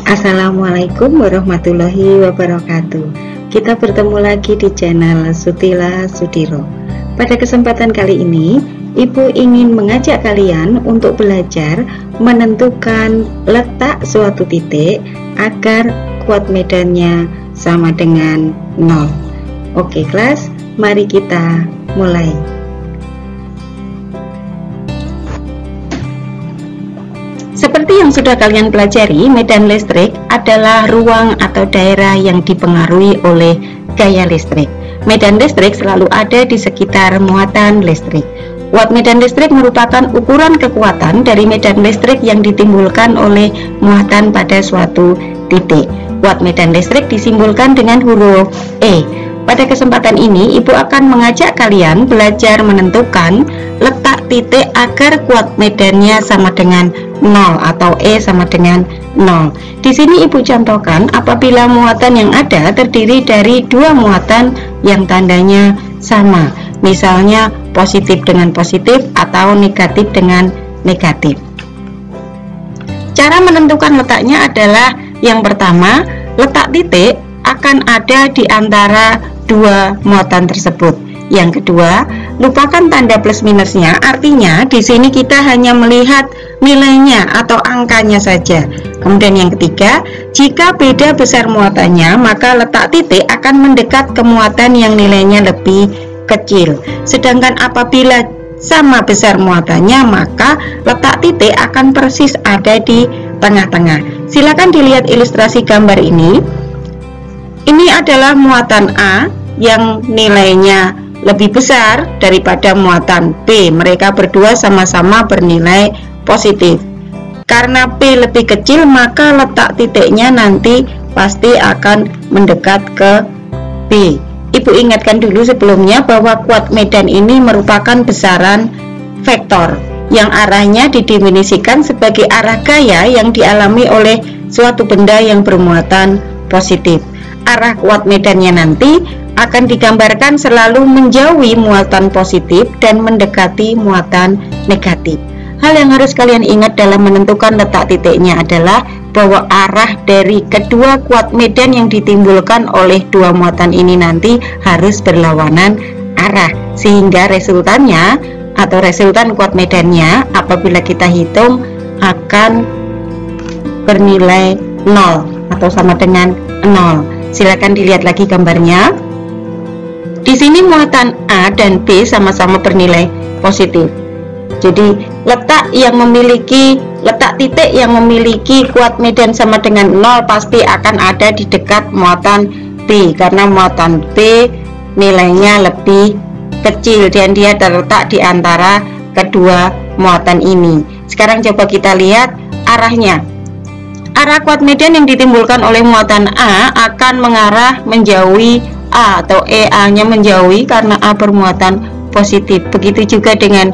Assalamualaikum warahmatullahi wabarakatuh. Kita bertemu lagi di channel Sutila Sudiro. Pada kesempatan kali ini, Ibu ingin mengajak kalian untuk belajar menentukan letak suatu titik agar kuat medannya sama dengan 0. Oke kelas, mari kita mulai. Seperti yang sudah kalian pelajari, medan listrik adalah ruang atau daerah yang dipengaruhi oleh gaya listrik. Medan listrik selalu ada di sekitar muatan listrik. Watt medan listrik merupakan ukuran kekuatan dari medan listrik yang ditimbulkan oleh muatan pada suatu titik. Watt medan listrik disimbolkan dengan huruf E. Pada kesempatan ini, Ibu akan mengajak kalian belajar menentukan letak titik agar kuat medannya sama dengan 0 atau E sama dengan 0. Di sini Ibu contohkan apabila muatan yang ada terdiri dari dua muatan yang tandanya sama. Misalnya positif dengan positif atau negatif dengan negatif. Cara menentukan letaknya adalah yang pertama, letak titik akan ada di antara dua muatan tersebut. Yang kedua, lupakan tanda plus minusnya. Artinya di sini kita hanya melihat nilainya atau angkanya saja. Kemudian yang ketiga, jika beda besar muatannya, maka letak titik akan mendekat ke muatan yang nilainya lebih kecil. Sedangkan apabila sama besar muatannya, maka letak titik akan persis ada di tengah-tengah. Silakan dilihat ilustrasi gambar ini. Ini adalah muatan A yang nilainya lebih besar daripada muatan B. Mereka berdua sama-sama bernilai positif. Karena P lebih kecil, maka letak titiknya nanti pasti akan mendekat ke B. Ibu ingatkan dulu sebelumnya bahwa kuat medan ini merupakan besaran vektor yang arahnya didefinisikan sebagai arah gaya yang dialami oleh suatu benda yang bermuatan positif. Arah kuat medannya nanti akan digambarkan selalu menjauhi muatan positif dan mendekati muatan negatif. Hal yang harus kalian ingat dalam menentukan letak titiknya adalah bahwa arah dari kedua kuat medan yang ditimbulkan oleh dua muatan ini nanti harus berlawanan arah, sehingga resultannya atau resultan kuat medannya apabila kita hitung akan bernilai 0 atau sama dengan 0. Silakan dilihat lagi gambarnya. Di sini muatan A dan B sama-sama bernilai positif. Jadi letak titik yang memiliki kuat medan sama dengan 0 pasti akan ada di dekat muatan B, karena muatan B nilainya lebih kecil dan dia terletak di antara kedua muatan ini. Sekarang coba kita lihat arahnya. Arah kuat medan yang ditimbulkan oleh muatan A akan mengarah menjauhi A atau EA-nya menjauhi karena A bermuatan positif. Begitu juga dengan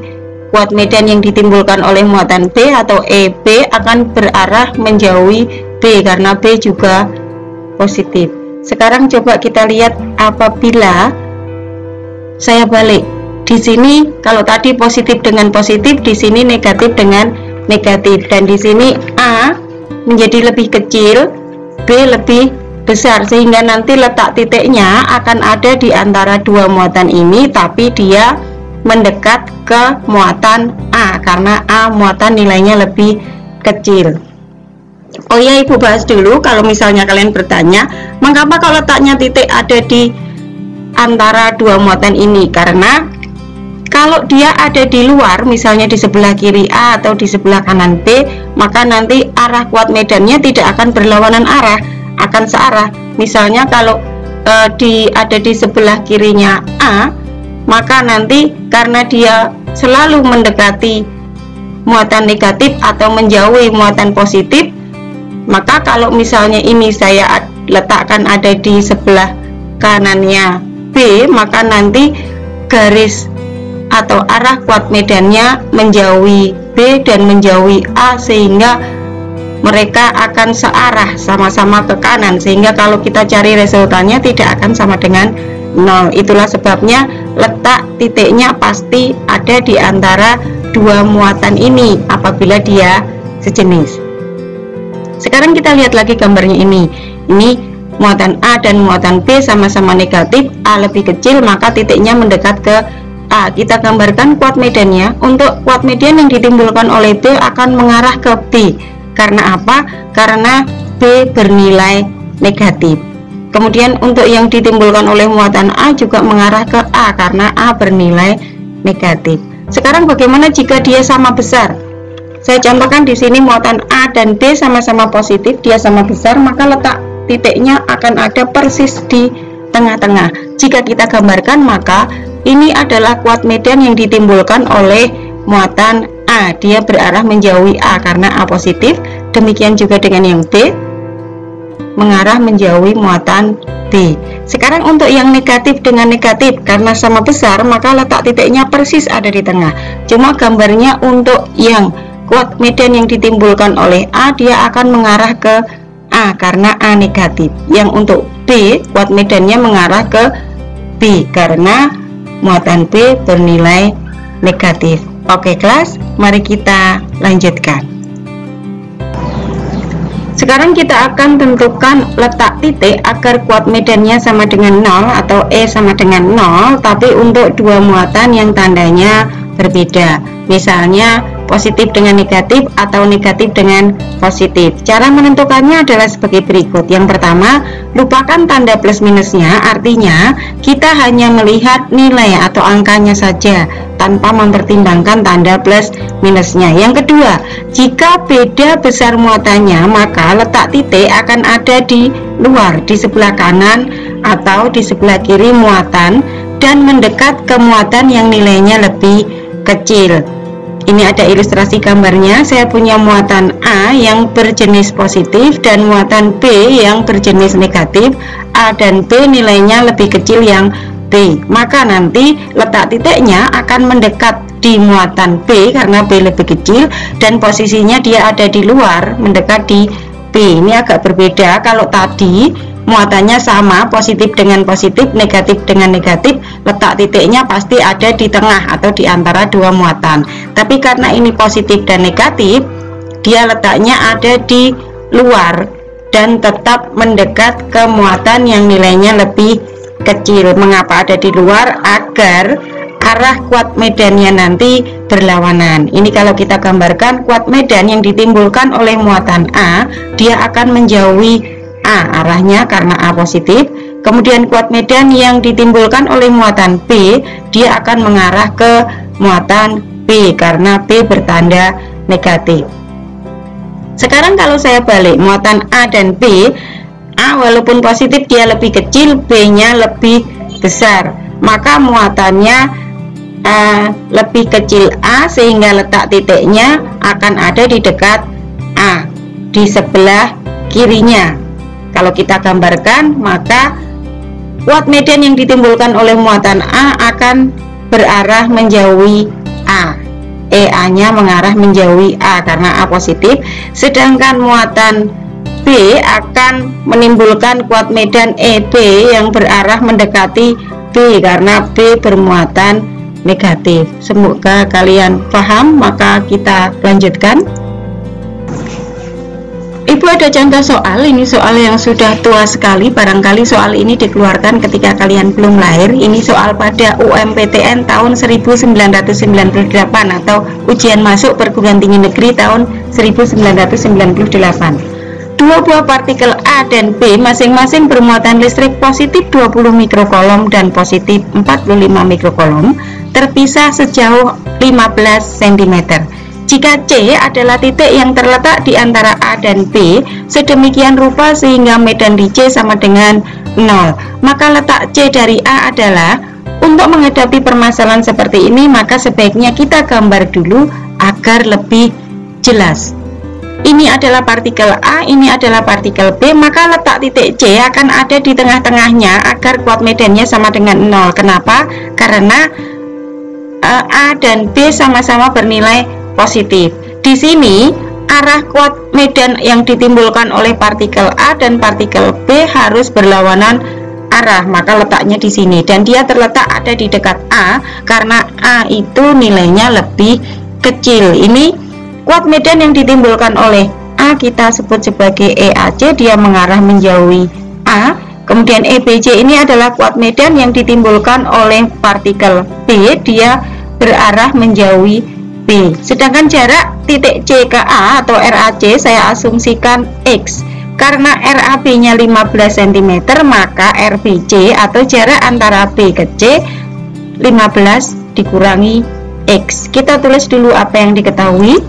kuat medan yang ditimbulkan oleh muatan B atau EB akan berarah menjauhi B karena B juga positif. Sekarang coba kita lihat apabila saya balik. Di sini kalau tadi positif dengan positif, di sini negatif dengan negatif, dan di sini A menjadi lebih kecil, B lebih besar, sehingga nanti letak titiknya akan ada di antara dua muatan ini, tapi dia mendekat ke muatan A karena A muatan nilainya lebih kecil. Oh ya, Ibu bahas dulu kalau misalnya kalian bertanya, mengapa kalau letaknya titik ada di antara dua muatan ini? Karena kalau dia ada di luar, misalnya di sebelah kiri A atau di sebelah kanan B, maka nanti arah kuat medannya tidak akan berlawanan arah, akan searah. Misalnya kalau ada di sebelah kirinya A, maka nanti karena dia selalu mendekati muatan negatif atau menjauhi muatan positif, maka kalau misalnya ini saya letakkan ada di sebelah kanannya B, maka nanti garis atau arah kuat medannya menjauhi B dan menjauhi A, sehingga mereka akan searah sama-sama ke kanan, sehingga kalau kita cari resultannya tidak akan sama dengan 0. Itulah sebabnya letak titiknya pasti ada di antara dua muatan ini apabila dia sejenis. Sekarang kita lihat lagi gambarnya ini. Ini muatan A dan muatan B sama-sama negatif, A lebih kecil, maka titiknya mendekat ke A. Kita gambarkan kuat medannya. Untuk kuat medan yang ditimbulkan oleh B akan mengarah ke B. Karena apa? Karena B bernilai negatif. Kemudian untuk yang ditimbulkan oleh muatan A juga mengarah ke A karena A bernilai negatif. Sekarang bagaimana jika dia sama besar? Saya contohkan di sini muatan A dan B sama-sama positif, dia sama besar, maka letak titiknya akan ada persis di tengah-tengah. Jika kita gambarkan, maka ini adalah kuat medan yang ditimbulkan oleh muatan A. Dia berarah menjauhi A karena A positif. Demikian juga dengan yang B, mengarah menjauhi muatan B. Sekarang untuk yang negatif dengan negatif, karena sama besar, maka letak titiknya persis ada di tengah. Cuma gambarnya untuk yang kuat medan yang ditimbulkan oleh A, dia akan mengarah ke A karena A negatif. Yang untuk B, kuat medannya mengarah ke B karena muatan B bernilai negatif. Oke kelas, mari kita lanjutkan. Sekarang kita akan tentukan letak titik agar kuat medannya sama dengan 0 atau E sama dengan 0, tapi untuk dua muatan yang tandanya berbeda. Misalnya positif dengan negatif atau negatif dengan positif. Cara menentukannya adalah sebagai berikut. Yang pertama, lupakan tanda plus minusnya, artinya kita hanya melihat nilai atau angkanya saja tanpa mempertimbangkan tanda plus minusnya. Yang kedua, jika beda besar muatannya, maka letak titik akan ada di luar, di sebelah kanan atau di sebelah kiri muatan dan mendekat ke muatan yang nilainya lebih kecil. Ini ada ilustrasi gambarnya. Saya punya muatan A yang berjenis positif dan muatan B yang berjenis negatif. A dan B nilainya lebih kecil yang B, maka nanti letak titiknya akan mendekat di muatan B karena B lebih kecil dan posisinya dia ada di luar, mendekat di B. Ini agak berbeda. Kalau tadi muatannya sama, positif dengan positif, negatif dengan negatif, letak titiknya pasti ada di tengah atau di antara dua muatan. Tapi karena ini positif dan negatif, dia letaknya ada di luar dan tetap mendekat ke muatan yang nilainya lebih kecil. Mengapa ada di luar? Agar arah kuat medannya nanti berlawanan. Ini kalau kita gambarkan kuat medan yang ditimbulkan oleh muatan A, dia akan menjauhi A arahnya karena A positif. Kemudian kuat medan yang ditimbulkan oleh muatan B, dia akan mengarah ke muatan B karena B bertanda negatif. Sekarang kalau saya balik, muatan A dan B, A walaupun positif dia lebih kecil, B nya lebih besar, maka muatannya lebih kecil A sehingga letak titiknya akan ada di dekat A, di sebelah kirinya. Kalau kita gambarkan, maka kuat medan yang ditimbulkan oleh muatan A akan berarah menjauhi A. EA nya mengarah menjauhi A karena A positif. Sedangkan muatan B akan menimbulkan kuat medan EB yang berarah mendekati B karena B bermuatan negatif. Semoga kalian paham, maka kita lanjutkan. Ibu ada contoh soal, ini soal yang sudah tua sekali, barangkali soal ini dikeluarkan ketika kalian belum lahir. Ini soal pada UMPTN tahun 1998 atau ujian masuk perguruan tinggi negeri tahun 1998. Dua buah partikel A dan B masing-masing bermuatan listrik positif 20 mikrokolom dan positif 45 mikrokolom, terpisah sejauh 15 cm. Jika C adalah titik yang terletak di antara A dan B sedemikian rupa sehingga medan di C sama dengan 0, maka letak C dari A adalah, untuk menghadapi permasalahan seperti ini maka sebaiknya kita gambar dulu agar lebih jelas. Ini adalah partikel A, ini adalah partikel B, maka letak titik C akan ada di tengah-tengahnya agar kuat medannya sama dengan 0. Kenapa? Karena A dan B sama-sama bernilai positif. Di sini arah kuat medan yang ditimbulkan oleh partikel A dan partikel B harus berlawanan arah, maka letaknya di sini dan dia terletak ada di dekat A karena A itu nilainya lebih kecil. Ini kuat medan yang ditimbulkan oleh A kita sebut sebagai EAC, dia mengarah menjauhi A. Kemudian EBC ini adalah kuat medan yang ditimbulkan oleh partikel B, dia berarah menjauhi B. Sedangkan jarak titik C ke A atau RAC saya asumsikan X. Karena RAB nya 15 cm, maka RBC atau jarak antara B ke C 15 dikurangi X. Kita tulis dulu apa yang diketahui.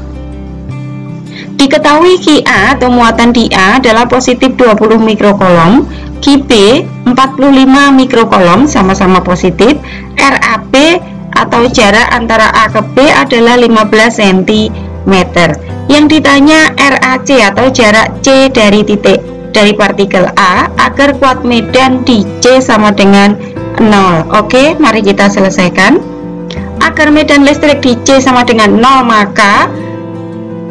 Diketahui QA atau muatan di A adalah positif 20 mikrokolom, QB 45 mikrokolom sama-sama positif, RAB atau jarak antara A ke B adalah 15 cm. Yang ditanya RAC atau jarak C dari partikel A agar kuat medan di C sama dengan 0. Oke, mari kita selesaikan. Agar medan listrik di C sama dengan 0, maka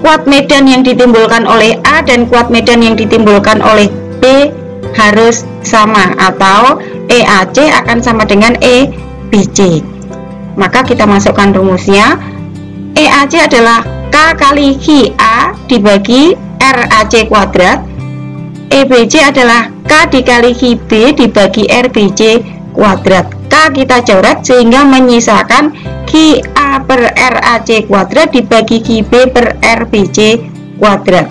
kuat medan yang ditimbulkan oleh A dan kuat medan yang ditimbulkan oleh B harus sama, atau EAC akan sama dengan EBC. Maka kita masukkan rumusnya. EAC adalah K kali QA dibagi RAC kuadrat. EBC adalah K dikali QB dibagi RBC kuadrat. K kita coret sehingga menyisakan QA per RAC kuadrat dibagi QB per RBC kuadrat.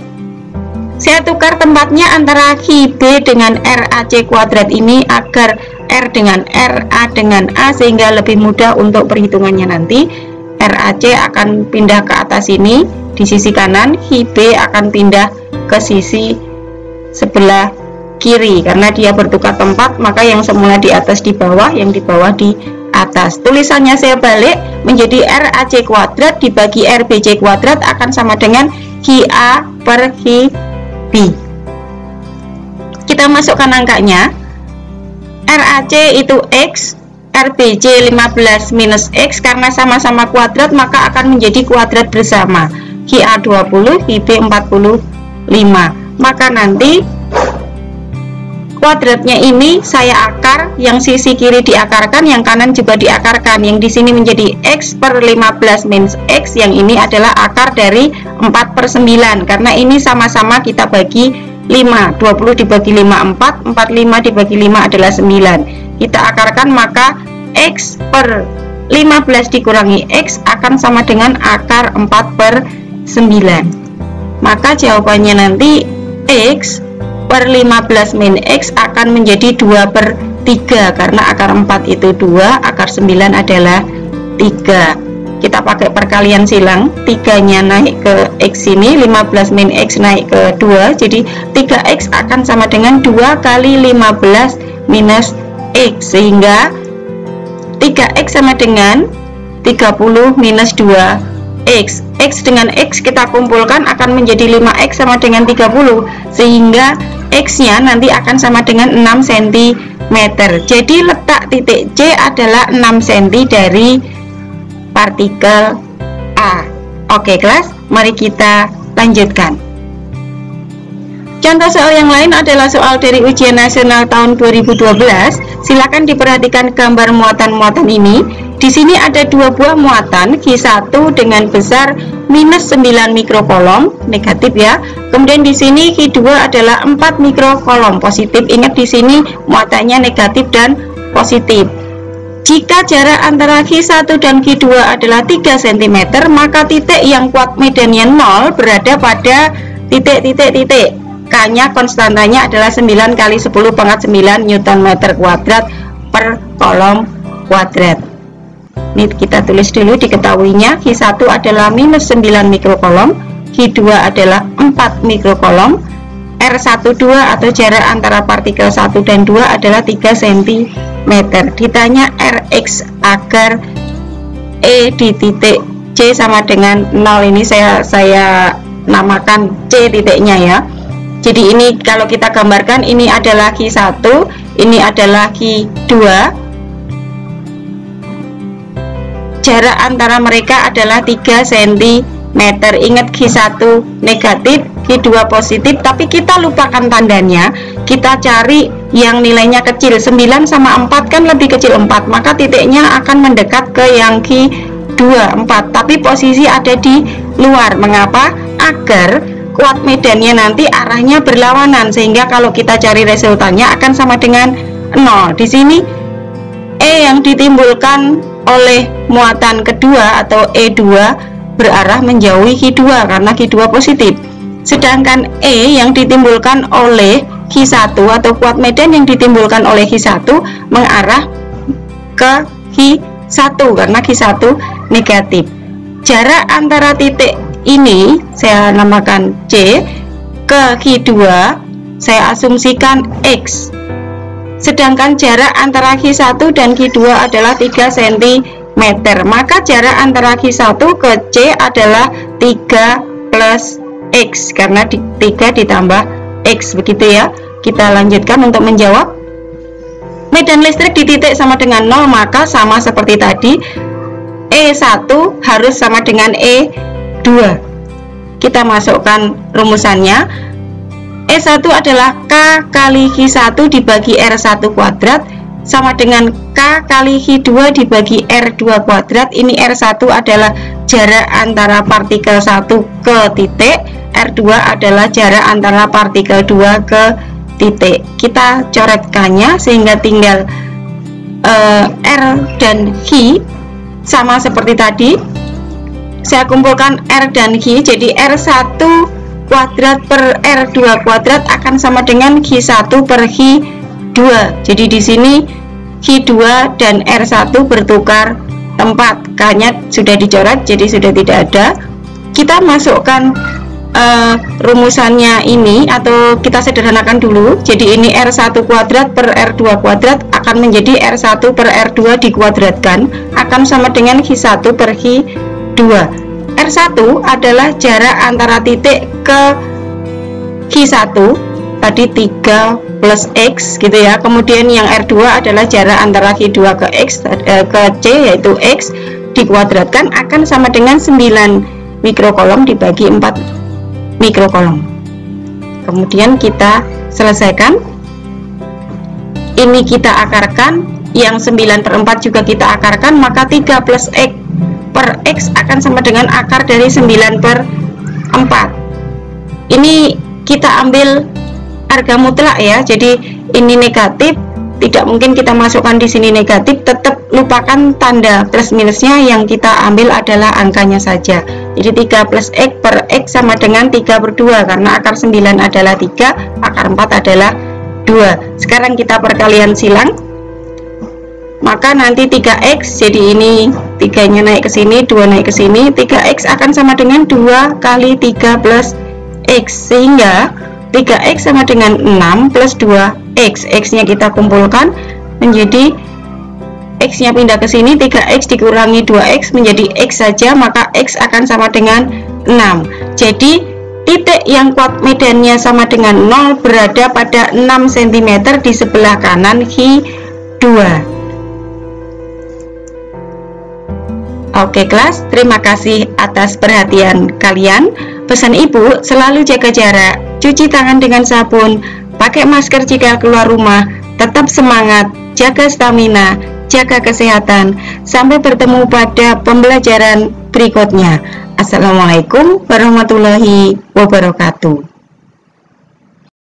Saya tukar tempatnya antara QB dengan RAC kuadrat ini agar R dengan R, A dengan A, sehingga lebih mudah untuk perhitungannya nanti. RAC akan pindah ke atas ini di sisi kanan, QB akan pindah ke sisi sebelah kiri. Karena dia bertukar tempat, maka yang semula di atas di bawah, yang di bawah di atas. Tulisannya saya balik menjadi RAC kuadrat dibagi RBC kuadrat akan sama dengan QA per QB. Kita masukkan angkanya. RAC itu X, RBC 15 minus X, karena sama-sama kuadrat maka akan menjadi kuadrat bersama. QA 20, QB 45. Maka nanti kuadratnya ini saya akar, yang sisi kiri diakarkan, yang kanan juga diakarkan. Yang di sini menjadi X per 15 minus X, yang ini adalah akar dari 4/9, karena ini sama-sama kita bagi 5, 20 dibagi 5 4, 45 dibagi 5 adalah 9. Kita akarkan, maka X per 15 dikurangi X akan sama dengan akar 4/9. Maka jawabannya nanti X per 15 min X akan menjadi 2/3, karena akar 4 itu 2, akar 9 adalah 3. Kita pakai perkalian silang, 3-nya naik ke X ini, 15 min X naik ke 2, jadi 3X akan sama dengan 2 kali 15 minus X, sehingga 3X sama dengan 30 minus 2X. X dengan X kita kumpulkan akan menjadi 5X sama dengan 30, sehingga X-nya nanti akan sama dengan 6 cm. Jadi letak titik C adalah 6 cm dari partikel A. Oke kelas, mari kita lanjutkan. Contoh soal yang lain adalah soal dari ujian nasional tahun 2012. Silakan diperhatikan gambar muatan-muatan ini. Di sini ada dua buah muatan, Q1 dengan besar minus 9 mikrokolom, negatif ya. Kemudian di sini Q2 adalah 4 mikrokolom, positif. Ingat di sini muatannya negatif dan positif. Jika jarak antara Q1 dan Q2 adalah 3 cm, maka titik yang kuat medannya 0 berada pada titik-titik-titik. K-nya konstantanya adalah 9 kali 10 pangkat 9 Nm kuadrat per kolom kuadrat. Ini kita tulis dulu diketahuinya. Q1 adalah minus 9 mikrokolom, Q2 adalah 4 mikrokolom, R12 atau jarak antara partikel 1 dan 2 adalah 3 cm. Ditanya Rx agar E di titik C sama dengan 0. Ini saya namakan C titiknya ya. Jadi ini kalau kita gambarkan, ini adalah Q1, ini adalah Q2. Jarak antara mereka adalah 3 cm. Ingat Q1 negatif, Q2 positif, tapi kita lupakan tandanya. Kita cari yang nilainya kecil. 9 sama 4 kan lebih kecil 4, maka titiknya akan mendekat ke yang Q2 4, tapi posisi ada di luar. Mengapa? Agar kuat medannya nanti arahnya berlawanan, sehingga kalau kita cari resultannya akan sama dengan 0. Di sini E yang ditimbulkan oleh muatan kedua atau E2 berarah menjauhi Q2 karena Q2 positif. Sedangkan E yang ditimbulkan oleh Q1 atau kuat medan yang ditimbulkan oleh Q1 mengarah ke Q1 karena Q1 negatif. Jarak antara titik ini saya namakan C ke Q2 saya asumsikan X. Sedangkan jarak antara Q1 dan Q2 adalah 3 cm. Maka jarak antara Q1 ke C adalah 3 plus X karena 3 ditambah X, begitu ya. Kita lanjutkan untuk menjawab. Medan listrik di titik sama dengan 0, maka sama seperti tadi, E1 harus sama dengan E2. Kita masukkan rumusannya. E1 adalah K kali Q1 dibagi R1 kuadrat sama dengan K kali Q2 dibagi R2 kuadrat. Ini R1 adalah jarak antara partikel 1 ke titik, R2 adalah jarak antara partikel 2 ke titik. Kita coretkannya sehingga tinggal R dan Q sama seperti tadi. Saya kumpulkan R dan Q, jadi R1 kuadrat per R2 kuadrat akan sama dengan Q1 per Q2. Jadi di sini Q2 dan R1 bertukar tempat. K-nya sudah dicoret, jadi sudah tidak ada. Kita masukkan rumusannya ini, atau kita sederhanakan dulu. Jadi ini R1 kuadrat per R2 kuadrat akan menjadi R1 per R2 dikuadratkan akan sama dengan Q1 per Q2. R1 adalah jarak antara titik ke Q1 tadi 3 plus X gitu ya. Kemudian yang R2 adalah jarak antara Q2 ke X ke C yaitu X dikuadratkan akan sama dengan 9 mikrokolom dibagi 4 mikrokolom. Kemudian kita selesaikan. Ini kita akarkan, yang 9/4 juga kita akarkan, maka 3 plus X per X akan sama dengan akar dari 9/4. Ini kita ambil harga mutlak ya, jadi ini negatif, tidak mungkin kita masukkan di sini negatif, tetap lupakan tanda plus minusnya, yang kita ambil adalah angkanya saja. Jadi 3 plus X per X sama dengan 3/2 karena akar 9 adalah 3, akar 4 adalah 2. Sekarang kita perkalian silang, maka nanti 3X, jadi ini 3 nya naik ke sini, 2 naik ke sini, 3X akan sama dengan 2 kali 3 plus X, sehingga 3X sama dengan 6 plus 2X. X nya kita kumpulkan menjadi, X nya pindah ke sini, 3X dikurangi 2X menjadi X saja, maka X akan sama dengan 6. Jadi titik yang kuat medannya sama dengan 0 berada pada 6 cm di sebelah kanan Q2. Oke kelas, terima kasih atas perhatian kalian. Pesan ibu, selalu jaga jarak, cuci tangan dengan sabun, pakai masker jika keluar rumah, tetap semangat, jaga stamina, jaga kesehatan. Sampai bertemu pada pembelajaran berikutnya. Assalamualaikum warahmatullahi wabarakatuh.